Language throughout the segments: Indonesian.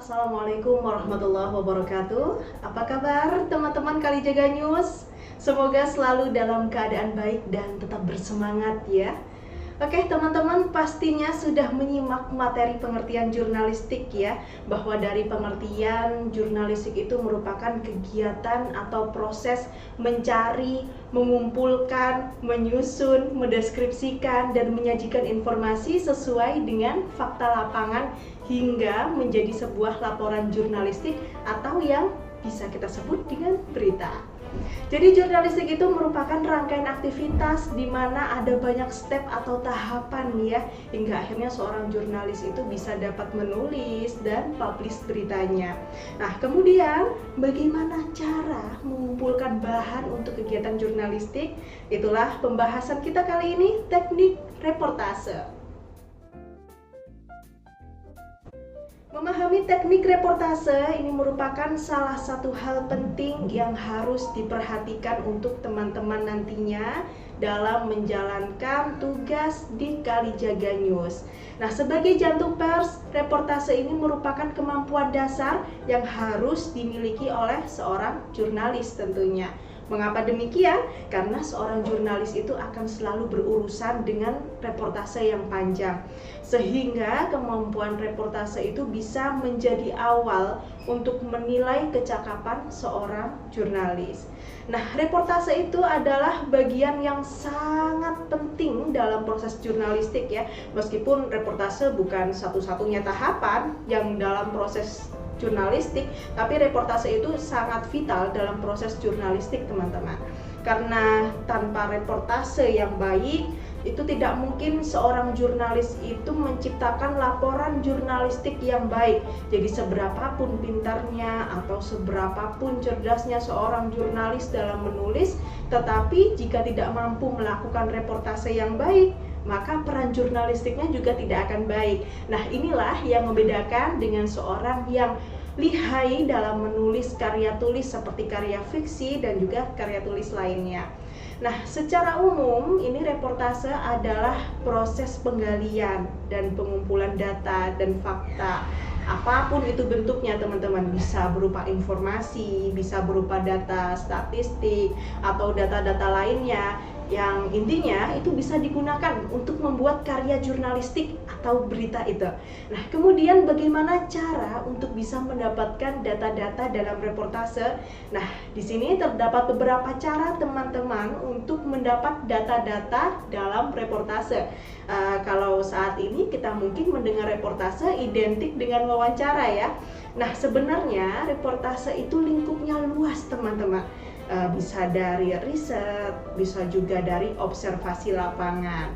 Assalamualaikum warahmatullahi wabarakatuh. Apa kabar teman-teman Kalijaga News? Semoga selalu dalam keadaan baik dan tetap bersemangat ya. Oke teman-teman, pastinya sudah menyimak materi pengertian jurnalistik ya, bahwa dari pengertian jurnalistik itu merupakan kegiatan atau proses mencari, mengumpulkan, menyusun, mendeskripsikan, dan menyajikan informasi sesuai dengan fakta lapangan hingga menjadi sebuah laporan jurnalistik atau yang bisa kita sebut dengan berita. Jadi jurnalistik itu merupakan rangkaian aktivitas di mana ada banyak step atau tahapan ya, hingga akhirnya seorang jurnalis itu bisa dapat menulis dan publish beritanya. Nah, kemudian bagaimana cara mengumpulkan bahan untuk kegiatan jurnalistik? Itulah pembahasan kita kali ini, teknik reportase. Memahami teknik reportase ini merupakan salah satu hal penting yang harus diperhatikan untuk teman-teman nantinya dalam menjalankan tugas di Kalijaga News. Nah, sebagai jantung pers, reportase ini merupakan kemampuan dasar yang harus dimiliki oleh seorang jurnalis tentunya. Mengapa demikian? Karena seorang jurnalis itu akan selalu berurusan dengan reportase yang panjang, sehingga kemampuan reportase itu bisa menjadi awal untuk menilai kecakapan seorang jurnalis. Nah, reportase itu adalah bagian yang sangat penting dalam proses jurnalistik ya. Meskipun reportase bukan satu-satunya tahapan yang dalam proses jurnalistik, tapi reportase itu sangat vital dalam proses jurnalistik teman-teman. Karena tanpa reportase yang baik, itu tidak mungkin seorang jurnalis itu menciptakan laporan jurnalistik yang baik. Jadi seberapapun pintarnya atau seberapapun cerdasnya seorang jurnalis dalam menulis, tetapi jika tidak mampu melakukan reportase yang baik, maka peran jurnalistiknya juga tidak akan baik. Nah, inilah yang membedakan dengan seorang yang lihai dalam menulis karya tulis seperti karya fiksi dan juga karya tulis lainnya. Nah, secara umum ini reportase adalah proses penggalian dan pengumpulan data dan fakta. Apapun itu bentuknya teman-teman, bisa berupa informasi, bisa berupa data statistik atau data-data lainnya, yang intinya itu bisa digunakan untuk membuat karya jurnalistik atau berita itu. Nah, kemudian bagaimana cara untuk bisa mendapatkan data-data dalam reportase? Nah, di sini terdapat beberapa cara teman-teman untuk mendapat data-data dalam reportase. Kalau saat ini kita mungkin mendengar reportase identik dengan wawancara ya. Nah, sebenarnya reportase itu lingkupnya luas teman-teman. Bisa dari riset, bisa juga dari observasi lapangan.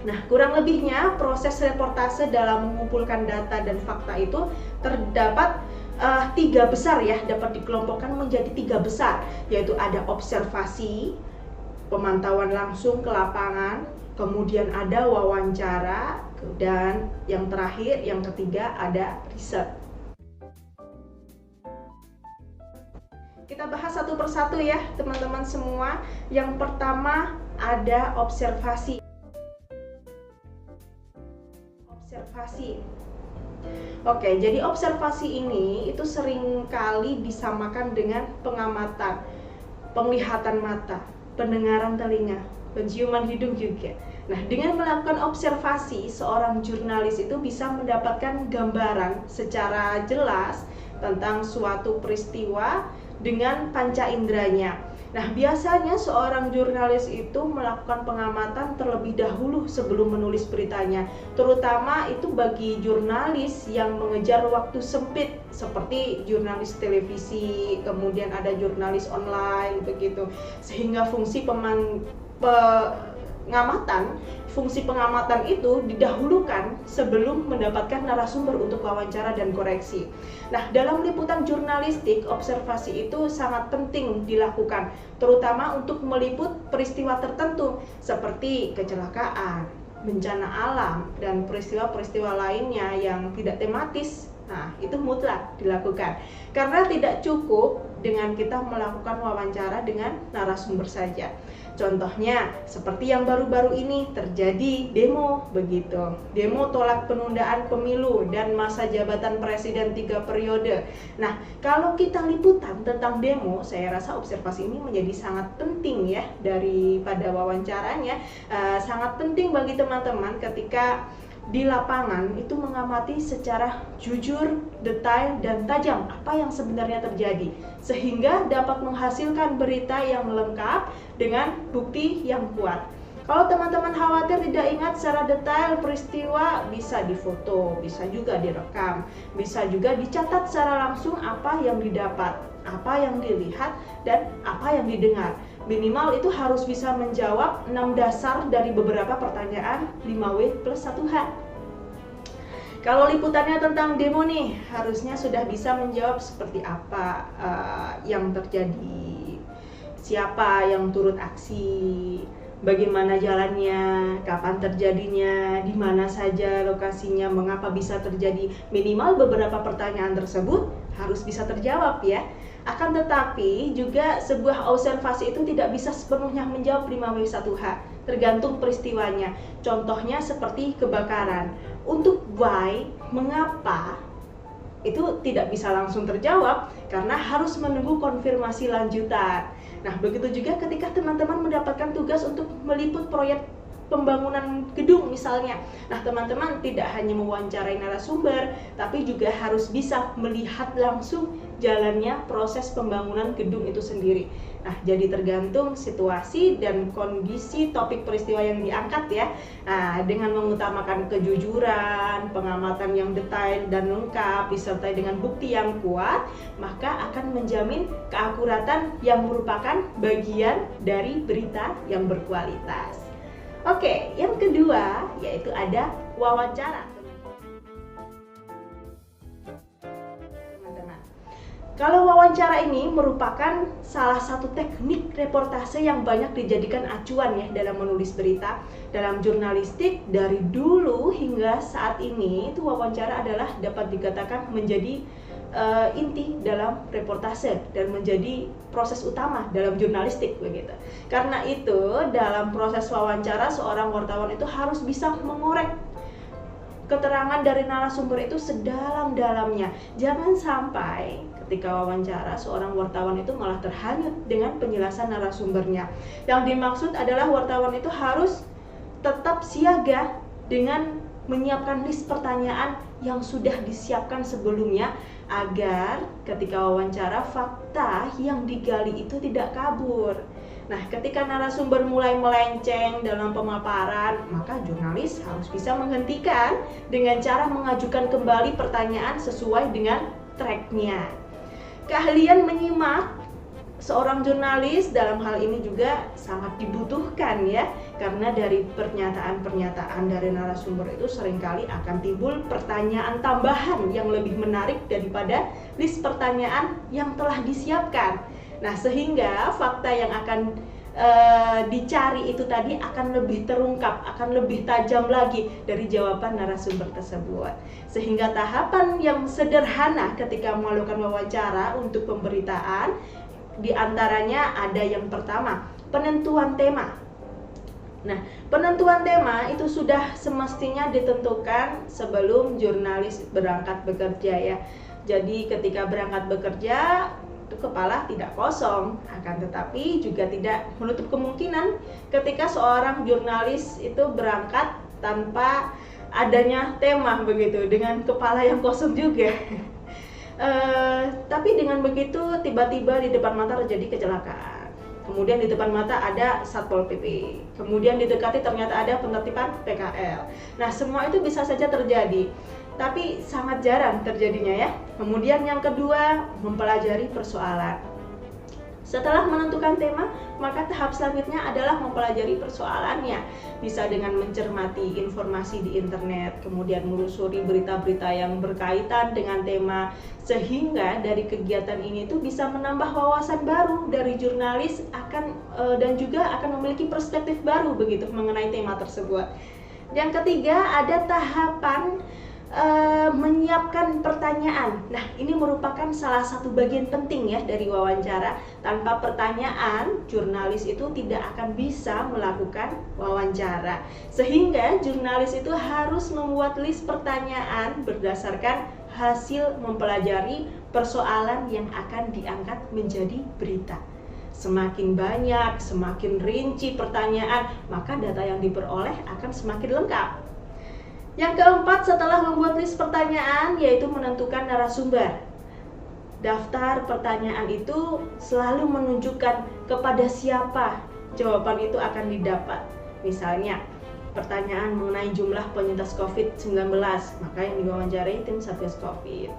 Nah, kurang lebihnya proses reportase dalam mengumpulkan data dan fakta itu terdapat tiga besar ya, dapat dikelompokkan menjadi tiga besar, yaitu ada observasi, pemantauan langsung ke lapangan, kemudian ada wawancara, dan yang terakhir, yang ketiga ada riset. Kita bahas satu persatu ya teman-teman semua. Yang pertama ada observasi. Oke, jadi observasi ini itu seringkali disamakan dengan pengamatan, penglihatan mata, pendengaran telinga, penciuman hidung juga. Nah, dengan melakukan observasi, seorang jurnalis itu bisa mendapatkan gambaran secara jelas tentang suatu peristiwa dengan panca inderanya. Nah, biasanya seorang jurnalis itu melakukan pengamatan terlebih dahulu sebelum menulis beritanya, terutama itu bagi jurnalis yang mengejar waktu sempit seperti jurnalis televisi, kemudian ada jurnalis online begitu, sehingga fungsi pengamatan itu didahulukan sebelum mendapatkan narasumber untuk wawancara dan koreksi. Nah, dalam liputan jurnalistik, observasi itu sangat penting dilakukan, terutama untuk meliput peristiwa tertentu seperti kecelakaan, bencana alam, dan peristiwa-peristiwa lainnya yang tidak tematis. Nah, itu mutlak dilakukan. Karena tidak cukup dengan kita melakukan wawancara dengan narasumber saja. Contohnya seperti yang baru-baru ini terjadi demo begitu. Demo tolak penundaan pemilu dan masa jabatan presiden 3 periode. Nah, kalau kita liputan tentang demo, saya rasa observasi ini menjadi sangat penting ya daripada wawancaranya. Sangat penting bagi teman-teman ketika di lapangan itu mengamati secara jujur, detail, dan tajam apa yang sebenarnya terjadi, sehingga dapat menghasilkan berita yang lengkap dengan bukti yang kuat. Kalau teman-teman khawatir tidak ingat secara detail peristiwa, bisa difoto, bisa juga direkam, bisa juga dicatat secara langsung apa yang didapat, apa yang dilihat, dan apa yang didengar. Minimal itu harus bisa menjawab 6 dasar dari beberapa pertanyaan 5W plus 1H. Kalau liputannya tentang demo nih, harusnya sudah bisa menjawab seperti apa yang terjadi, siapa yang turut aksi, bagaimana jalannya, kapan terjadinya, di mana saja lokasinya, mengapa bisa terjadi. Minimal beberapa pertanyaan tersebut harus bisa terjawab ya. Akan tetapi juga sebuah observasi itu tidak bisa sepenuhnya menjawab 5W1H, tergantung peristiwanya. Contohnya seperti kebakaran. Untuk why, mengapa, itu tidak bisa langsung terjawab karena harus menunggu konfirmasi lanjutan. Nah, begitu juga ketika teman-teman mendapatkan tugas untuk meliput proyek pembangunan gedung misalnya. Nah, teman-teman tidak hanya mewawancarai narasumber, tapi juga harus bisa melihat langsung jalannya proses pembangunan gedung itu sendiri. Nah, jadi tergantung situasi dan kondisi topik peristiwa yang diangkat ya. Nah, dengan mengutamakan kejujuran, pengamatan yang detail dan lengkap, disertai dengan bukti yang kuat, maka akan menjamin keakuratan yang merupakan bagian dari berita yang berkualitas. Oke, yang kedua yaitu ada wawancara. Teman-teman, kalau wawancara ini merupakan salah satu teknik reportase yang banyak dijadikan acuan ya dalam menulis berita. Dalam jurnalistik dari dulu hingga saat ini, itu wawancara adalah dapat dikatakan menjadi inti dalam reportase dan menjadi proses utama dalam jurnalistik begitu. Karena itu dalam proses wawancara seorang wartawan itu harus bisa mengorek keterangan dari narasumber itu sedalam-dalamnya. Jangan sampai ketika wawancara seorang wartawan itu malah terhanyut dengan penjelasan narasumbernya. Yang dimaksud adalah wartawan itu harus tetap siaga dengan menyiapkan list pertanyaan yang sudah disiapkan sebelumnya agar ketika wawancara fakta yang digali itu tidak kabur. Nah, ketika narasumber mulai melenceng dalam pemaparan, maka jurnalis harus bisa menghentikan dengan cara mengajukan kembali pertanyaan sesuai dengan tracknya. Keahlian menyimak seorang jurnalis dalam hal ini juga sangat dibutuhkan ya, karena dari pernyataan-pernyataan dari narasumber itu seringkali akan timbul pertanyaan tambahan yang lebih menarik daripada list pertanyaan yang telah disiapkan. Nah, sehingga fakta yang akan dicari itu tadi akan lebih terungkap, akan lebih tajam lagi dari jawaban narasumber tersebut. Sehingga tahapan yang sederhana ketika melakukan wawancara untuk pemberitaan, di antaranya ada yang pertama, penentuan tema. Nah, penentuan tema itu sudah semestinya ditentukan sebelum jurnalis berangkat bekerja ya. Jadi ketika berangkat bekerja, itu kepala tidak kosong, akan tetapi juga tidak menutup kemungkinan ketika seorang jurnalis itu berangkat tanpa adanya tema begitu, dengan kepala yang kosong juga. Tapi dengan begitu tiba-tiba di depan mata terjadi kecelakaan, kemudian di depan mata ada Satpol PP, kemudian didekati ternyata ada penertiban PKL. Nah, semua itu bisa saja terjadi, tapi sangat jarang terjadinya ya. Kemudian yang kedua, mempelajari persoalan. Setelah menentukan tema, maka tahap selanjutnya adalah mempelajari persoalannya. Bisa dengan mencermati informasi di internet, kemudian menelusuri berita-berita yang berkaitan dengan tema, sehingga dari kegiatan ini tuh bisa menambah wawasan baru dari jurnalis dan juga akan memiliki perspektif baru begitu mengenai tema tersebut. Yang ketiga, ada tahapan menyiapkan pertanyaan. Nah, ini merupakan salah satu bagian penting ya dari wawancara. Tanpa pertanyaan, jurnalis itu tidak akan bisa melakukan wawancara. Sehingga jurnalis itu harus membuat list pertanyaan berdasarkan hasil mempelajari persoalan yang akan diangkat menjadi berita. Semakin banyak, semakin rinci pertanyaan, maka data yang diperoleh akan semakin lengkap. Yang keempat, setelah membuat list pertanyaan, yaitu menentukan narasumber. Daftar pertanyaan itu selalu menunjukkan kepada siapa jawaban itu akan didapat. Misalnya, pertanyaan mengenai jumlah penyintas COVID-19, maka yang diwawancarai tim Satgas COVID.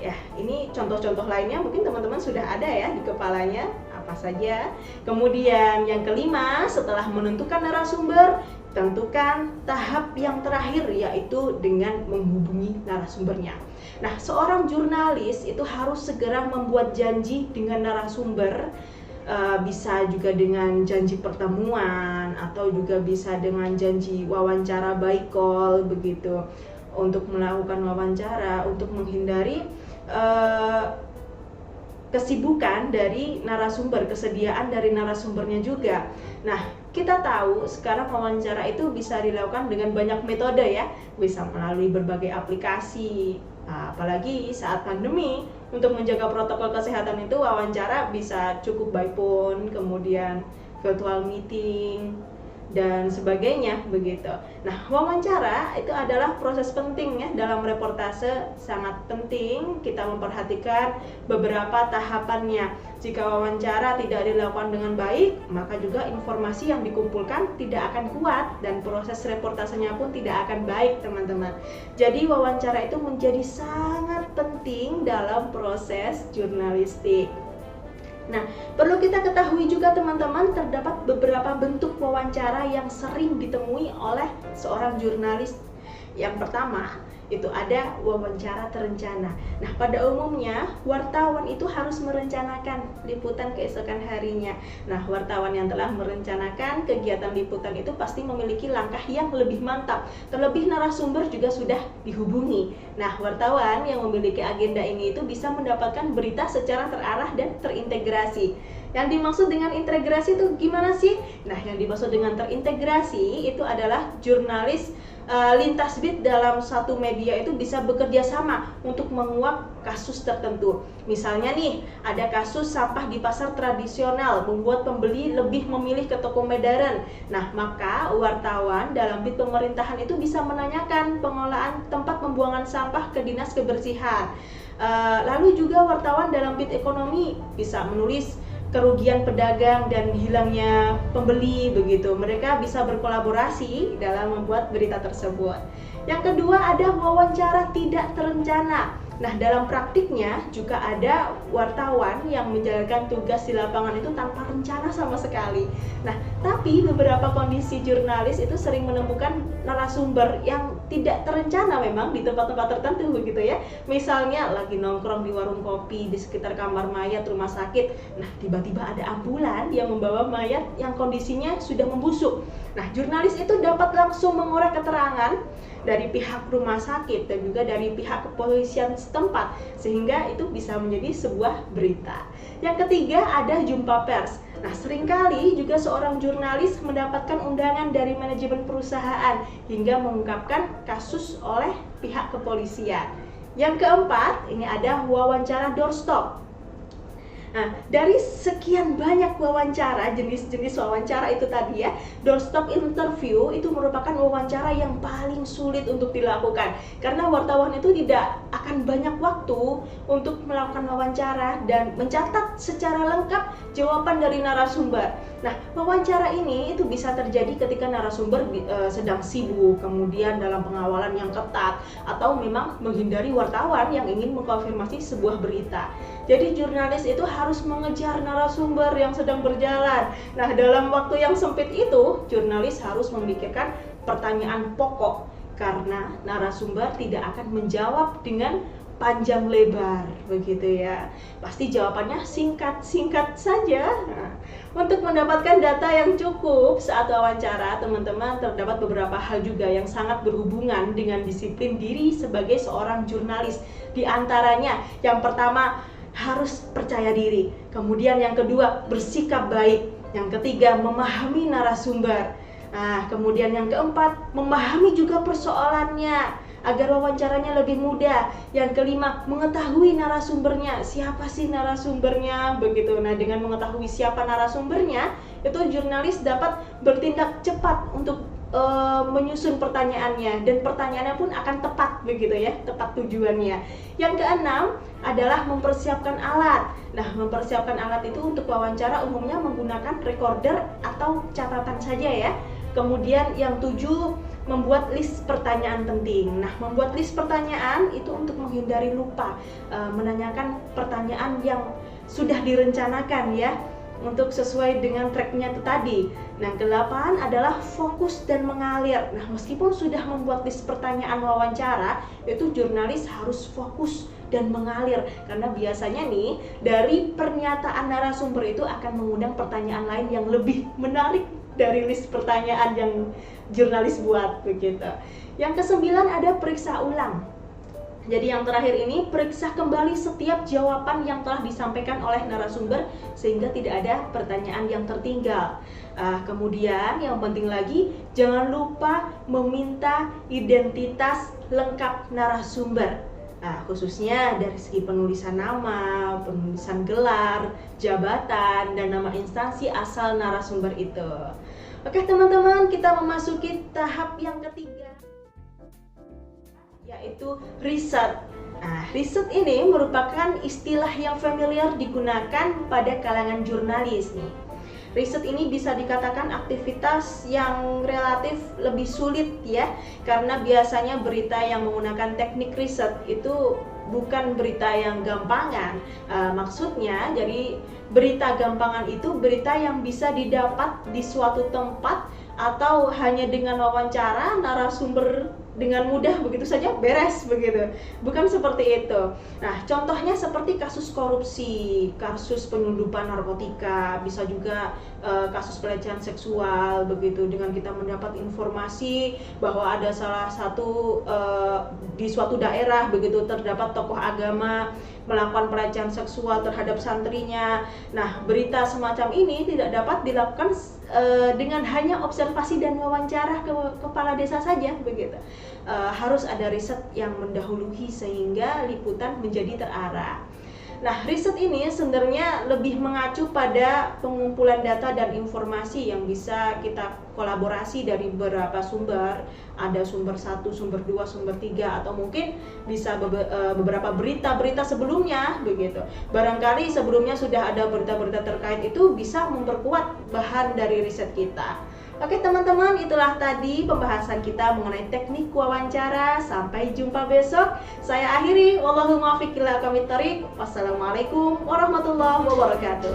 Ya, ini contoh-contoh lainnya mungkin teman-teman sudah ada ya di kepalanya, apa saja. Kemudian yang kelima, setelah menentukan narasumber, tentukan tahap yang terakhir, yaitu dengan menghubungi narasumbernya. Nah, seorang jurnalis itu harus segera membuat janji dengan narasumber, bisa juga dengan janji pertemuan atau juga bisa dengan janji wawancara by call begitu, untuk melakukan wawancara untuk menghindari kesibukan dari narasumber, kesediaan dari narasumbernya juga. Nah, kita tahu sekarang wawancara itu bisa dilakukan dengan banyak metode ya, bisa melalui berbagai aplikasi. Apalagi saat pandemi, untuk menjaga protokol kesehatan itu wawancara bisa cukup by phone, kemudian virtual meeting dan sebagainya begitu. Nah, wawancara itu adalah proses penting ya dalam reportase, sangat penting kita memperhatikan beberapa tahapannya. Jika wawancara tidak dilakukan dengan baik, maka juga informasi yang dikumpulkan tidak akan kuat dan proses reportasenya pun tidak akan baik, teman-teman. Jadi wawancara itu menjadi sangat penting dalam proses jurnalistik. Nah, perlu kita ketahui juga teman-teman, terdapat beberapa bentuk wawancara yang sering ditemui oleh seorang jurnalis. Yang pertama, itu ada wawancara terencana. Nah, pada umumnya wartawan itu harus merencanakan liputan keesokan harinya. Nah, wartawan yang telah merencanakan kegiatan liputan itu pasti memiliki langkah yang lebih mantap. Terlebih narasumber juga sudah dihubungi. Nah, wartawan yang memiliki agenda ini itu bisa mendapatkan berita secara terarah dan terintegrasi. Yang dimaksud dengan integrasi itu gimana sih? Nah, yang dimaksud dengan terintegrasi itu adalah jurnalis lintas beat dalam satu media itu bisa bekerja sama untuk menguak kasus tertentu. Misalnya nih, ada kasus sampah di pasar tradisional membuat pembeli lebih memilih ke toko modern. Nah, maka wartawan dalam beat pemerintahan itu bisa menanyakan pengelolaan tempat pembuangan sampah ke dinas kebersihan. Lalu juga wartawan dalam beat ekonomi bisa menulis kerugian pedagang dan hilangnya pembeli begitu. Mereka bisa berkolaborasi dalam membuat berita tersebut. Yang kedua, ada wawancara tidak terencana. Nah, dalam praktiknya juga ada wartawan yang menjalankan tugas di lapangan itu tanpa rencana sama sekali. Nah, tapi beberapa kondisi jurnalis itu sering menemukan narasumber yang tidak terencana memang di tempat-tempat tertentu begitu ya. Misalnya lagi nongkrong di warung kopi di sekitar kamar mayat rumah sakit. Nah, tiba-tiba ada ambulan yang membawa mayat yang kondisinya sudah membusuk. Nah, jurnalis itu dapat langsung mengorek keterangan dari pihak rumah sakit dan juga dari pihak kepolisian setempat, sehingga itu bisa menjadi sebuah berita. Yang ketiga, ada jumpa pers. Nah, seringkali juga seorang jurnalis mendapatkan undangan dari manajemen perusahaan hingga mengungkapkan kasus oleh pihak kepolisian. Yang keempat, ini ada wawancara doorstop. Nah, dari sekian banyak wawancara, jenis-jenis wawancara itu tadi ya, doorstop interview itu merupakan wawancara yang paling sulit untuk dilakukan. Karena wartawan itu tidak akan banyak waktu untuk melakukan wawancara dan mencatat secara lengkap jawaban dari narasumber. Nah, wawancara ini itu bisa terjadi ketika narasumber sedang sibuk, kemudian dalam pengawalan yang ketat, atau memang menghindari wartawan yang ingin mengkonfirmasi sebuah berita. Jadi jurnalis itu harus mengejar narasumber yang sedang berjalan. Nah, dalam waktu yang sempit itu, jurnalis harus memikirkan pertanyaan pokok karena narasumber tidak akan menjawab dengan panjang lebar, begitu ya. Pasti jawabannya singkat-singkat saja. Nah, untuk mendapatkan data yang cukup saat wawancara, teman-teman, terdapat beberapa hal juga yang sangat berhubungan dengan disiplin diri sebagai seorang jurnalis. Di antaranya, yang pertama, harus percaya diri. Kemudian yang kedua, bersikap baik. Yang ketiga, memahami narasumber. Nah, kemudian yang keempat, memahami juga persoalannya agar wawancaranya lebih mudah. Yang kelima, mengetahui narasumbernya. Siapa sih narasumbernya? Begitu. Nah, dengan mengetahui siapa narasumbernya, itu jurnalis dapat bertindak cepat untuk menyusun pertanyaannya, dan pertanyaannya pun akan tepat, begitu ya, tepat tujuannya. Yang keenam adalah mempersiapkan alat. Nah, mempersiapkan alat itu untuk wawancara umumnya menggunakan recorder atau catatan saja ya. Kemudian yang tujuh, membuat list pertanyaan penting. Nah, membuat list pertanyaan itu untuk menghindari lupa, menanyakan pertanyaan yang sudah direncanakan ya, untuk sesuai dengan tracknya itu tadi. Nah, ke-8 adalah fokus dan mengalir. Nah, meskipun sudah membuat list pertanyaan wawancara, itu jurnalis harus fokus dan mengalir, karena biasanya nih dari pernyataan narasumber itu akan mengundang pertanyaan lain yang lebih menarik dari list pertanyaan yang jurnalis buat, begitu. Yang ke-9 ada periksa ulang. Jadi yang terakhir ini, periksa kembali setiap jawaban yang telah disampaikan oleh narasumber sehingga tidak ada pertanyaan yang tertinggal. Kemudian yang penting lagi, jangan lupa meminta identitas lengkap narasumber. Nah, khususnya dari segi penulisan nama, penulisan gelar, jabatan, dan nama instansi asal narasumber itu. Oke teman-teman, kita memasuki tahap yang ketiga, yaitu riset. Nah, riset ini merupakan istilah yang familiar digunakan pada kalangan jurnalis nih. Riset ini bisa dikatakan aktivitas yang relatif lebih sulit ya, karena biasanya berita yang menggunakan teknik riset itu bukan berita yang gampangan. Maksudnya, jadi berita gampangan itu berita yang bisa didapat di suatu tempat atau hanya dengan wawancara narasumber dengan mudah begitu saja beres begitu. Bukan seperti itu. Nah, contohnya seperti kasus korupsi, kasus penyelundupan narkotika, bisa juga kasus pelecehan seksual begitu, dengan kita mendapat informasi bahwa ada salah satu di suatu daerah begitu terdapat tokoh agama melakukan pelecehan seksual terhadap santrinya. Nah, berita semacam ini tidak dapat dilakukan dengan hanya observasi dan wawancara ke kepala desa saja begitu. Harus ada riset yang mendahului sehingga liputan menjadi terarah. Nah, riset ini sebenarnya lebih mengacu pada pengumpulan data dan informasi yang bisa kita kolaborasi dari beberapa sumber. Ada sumber 1, sumber 2, sumber 3, atau mungkin bisa beberapa berita-berita sebelumnya begitu. Barangkali sebelumnya sudah ada berita-berita terkait itu bisa memperkuat bahan dari riset kita. Oke teman-teman, itulah tadi pembahasan kita mengenai teknik wawancara. Sampai jumpa besok. Saya akhiri. Wallahu muwaffiq ila aqwamit thoriq. Wassalamualaikum warahmatullahi wabarakatuh.